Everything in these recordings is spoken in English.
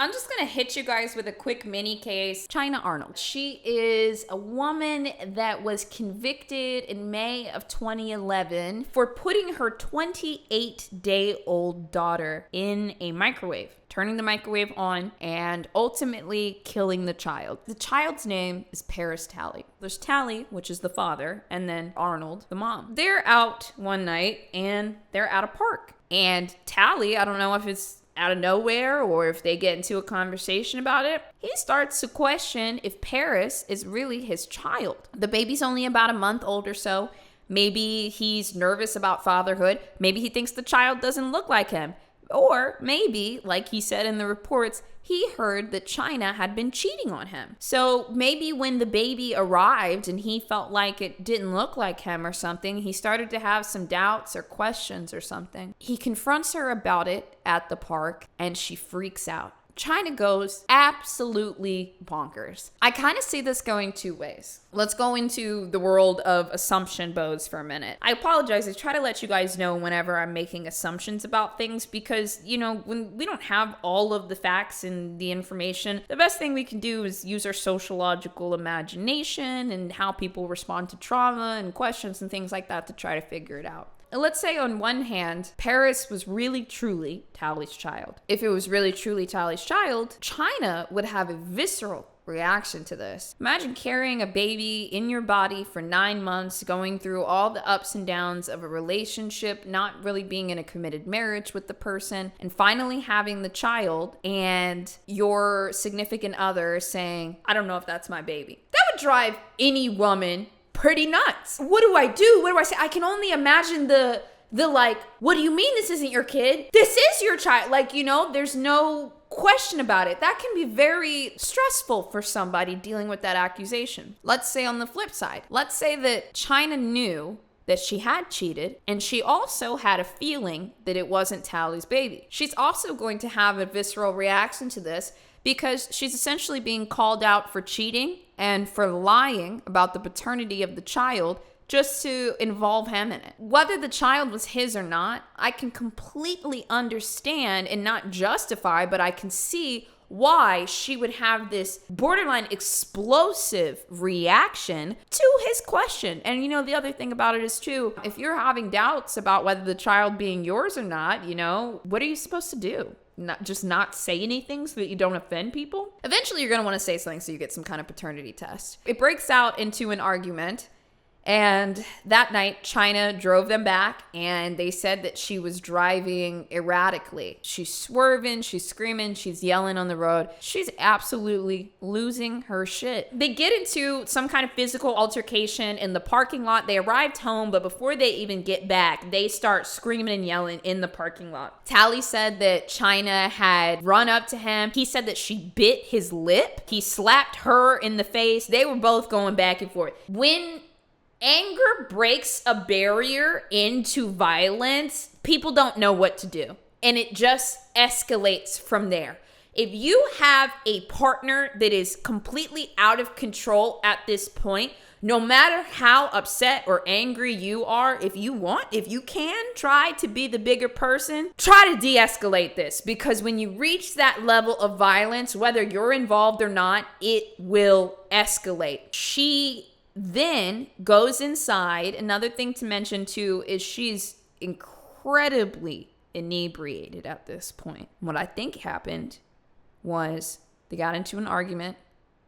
I'm just gonna hit you guys with a quick mini case. China Arnold. She is a woman that was convicted in May of 2011 for putting her 28-day-old daughter in a microwave, turning the microwave on, and ultimately killing the child. The child's name is Paris Talley. There's Talley, which is the father, and then Arnold, the mom. They're out one night, and they're at a park. And Talley, I don't know if it's out of nowhere or if they get into a conversation about it, he starts to question if Paris is really his child. The baby's only about a month old or so. Maybe he's nervous about fatherhood. Maybe he thinks the child doesn't look like him. Or maybe, like he said in the reports, he heard that China had been cheating on him. So maybe when the baby arrived and he felt like it didn't look like him or something, he started to have some doubts or questions or something. He confronts her about it at the park and she freaks out. China goes absolutely bonkers. I kind of see this going two ways. Let's go into the world of assumption BOZE for a minute. I apologize. I try to let you guys know whenever I'm making assumptions about things because, when we don't have all of the facts and the information, the best thing we can do is use our sociological imagination and how people respond to trauma and questions and things like that to try to figure it out. Let's say on one hand, Paris was really truly Talley's child. If it was really truly Talley's child, China would have a visceral reaction to this. Imagine carrying a baby in your body for 9 months, going through all the ups and downs of a relationship, not really being in a committed marriage with the person, and finally having the child and your significant other saying, I don't know if that's my baby. That would drive any woman pretty nuts. What do I do? What do I say? I can only imagine the like, what do you mean this isn't your kid? This is your child. There's no question about it. That can be very stressful for somebody dealing with that accusation. Let's say on the flip side, let's say that China knew that she had cheated and she also had a feeling that it wasn't Talley's baby. She's also going to have a visceral reaction to this because she's essentially being called out for cheating and for lying about the paternity of the child just to involve him in it. Whether the child was his or not, I can completely understand and not justify, but I can see why she would have this borderline explosive reaction to his question. And the other thing about it is too, if you're having doubts about whether the child being yours or not, what are you supposed to do? Not say anything so that you don't offend people? Eventually you're going to want to say something so you get some kind of paternity test. It breaks out into an argument. And that night, China drove them back, and they said that she was driving erratically. She's swerving, she's screaming, she's yelling on the road. She's absolutely losing her shit. They get into some kind of physical altercation in the parking lot. They arrived home, but before they even get back, they start screaming and yelling in the parking lot. Talley said that China had run up to him. He said that she bit his lip. He slapped her in the face. They were both going back and forth. When anger breaks a barrier into violence, people don't know what to do. And it just escalates from there. If you have a partner that is completely out of control at this point, no matter how upset or angry you are, if you can try to be the bigger person, try to de-escalate this. Because when you reach that level of violence, whether you're involved or not, it will escalate. She then goes inside. Another thing to mention too is she's incredibly inebriated at this point. What I think happened was they got into an argument.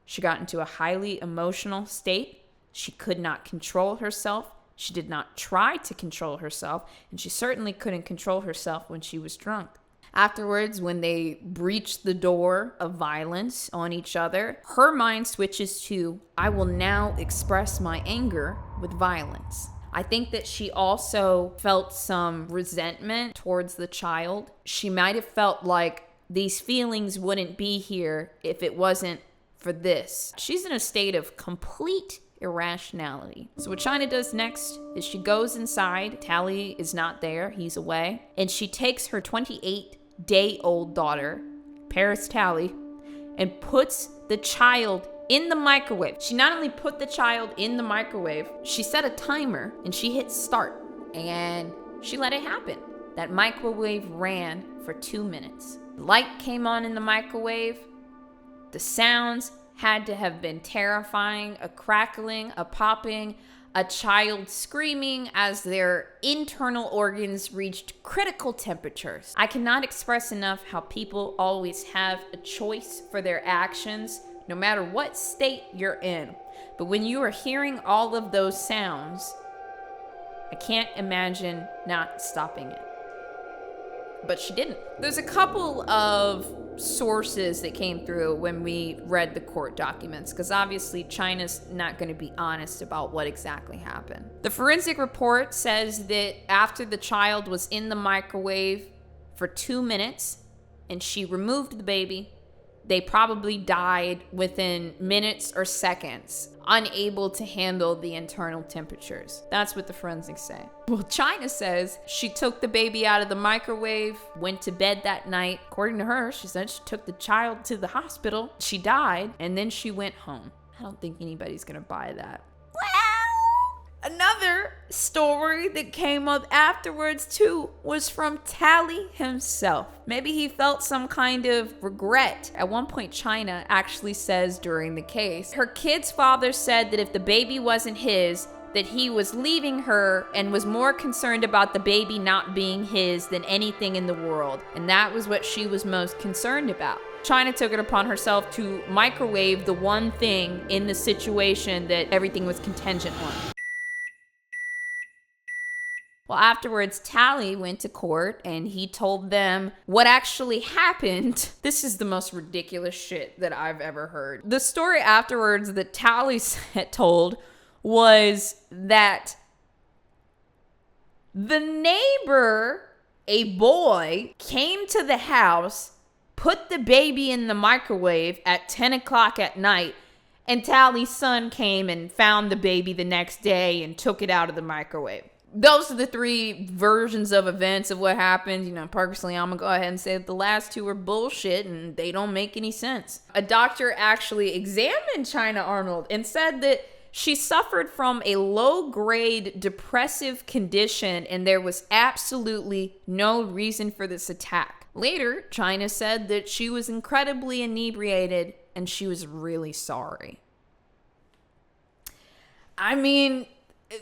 She got into a highly emotional state. She could not control herself. She did not try to control herself, and she certainly couldn't control herself when she was drunk. Afterwards, when they breach the door of violence on each other, her mind switches to, I will now express my anger with violence. I think that she also felt some resentment towards the child. She might have felt like these feelings wouldn't be here if it wasn't for this. She's in a state of complete irrationality. So what China does next is she goes inside. Talley is not there. He's away. And she takes her 28-day-old daughter, Paris Talley, and puts the child in the microwave. She not only put the child in the microwave, she set a timer and she hit start and she let it happen. That microwave ran for 2 minutes. The light came on in the microwave. The sounds had to have been terrifying, a crackling, a popping, a child screaming as their internal organs reached critical temperatures. I cannot express enough how people always have a choice for their actions, no matter what state you're in. But when you are hearing all of those sounds, I can't imagine not stopping it. But she didn't. There's a couple of sources that came through when we read the court documents, because obviously China's not going to be honest about what exactly happened. The forensic report says that after the child was in the microwave for 2 minutes and she removed the baby, they probably died within minutes or seconds, unable to handle the internal temperatures. That's what the forensics say. Well, China says she took the baby out of the microwave, went to bed that night. According to her, she said she took the child to the hospital, she died, and then she went home. I don't think anybody's gonna buy that. Another story that came up afterwards too was from Tally himself. Maybe he felt some kind of regret. At one point, China actually says during the case, her kid's father said that if the baby wasn't his, that he was leaving her and was more concerned about the baby not being his than anything in the world. And that was what she was most concerned about. China took it upon herself to microwave the one thing in the situation that everything was contingent on. Well, afterwards, Tally went to court and he told them what actually happened. This is the most ridiculous shit that I've ever heard. The story afterwards that Tally had told was that the neighbor, a boy, came to the house, put the baby in the microwave at 10 o'clock at night, and Tally's son came and found the baby the next day and took it out of the microwave. Those are the three versions of events of what happened. You know, personally, I'm gonna go ahead and say that the last two are bullshit and they don't make any sense. A doctor actually examined China Arnold and said that she suffered from a low-grade depressive condition and there was absolutely no reason for this attack. Later, China said that she was incredibly inebriated and she was really sorry. I mean,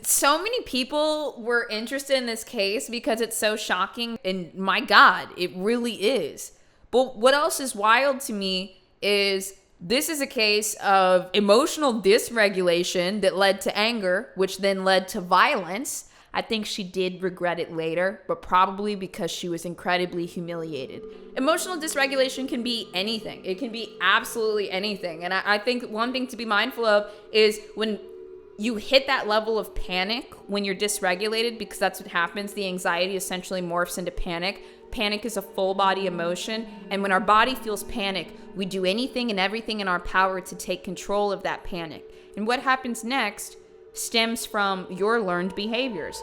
so many people were interested in this case because it's so shocking, and my God, it really is. But what else is wild to me is this is a case of emotional dysregulation that led to anger, which then led to violence. I think she did regret it later, but probably because she was incredibly humiliated. Emotional dysregulation can be anything. It can be absolutely anything. And I think one thing to be mindful of is when you hit that level of panic when you're dysregulated, because that's what happens. The anxiety essentially morphs into panic. Panic is a full body emotion. And when our body feels panic, we do anything and everything in our power to take control of that panic. And what happens next stems from your learned behaviors.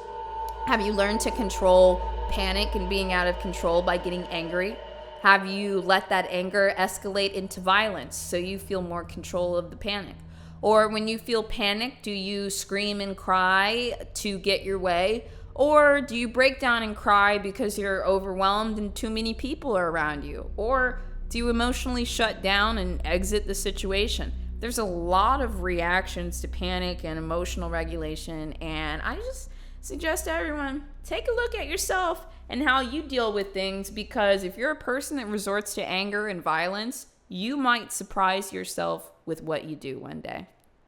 Have you learned to control panic and being out of control by getting angry? Have you let that anger escalate into violence so you feel more control of the panic? Or when you feel panic, do you scream and cry to get your way? Or do you break down and cry because you're overwhelmed and too many people are around you? Or do you emotionally shut down and exit the situation? There's a lot of reactions to panic and emotional regulation, and I just suggest to everyone, take a look at yourself and how you deal with things, because if you're a person that resorts to anger and violence, you might surprise yourself with what you do one day.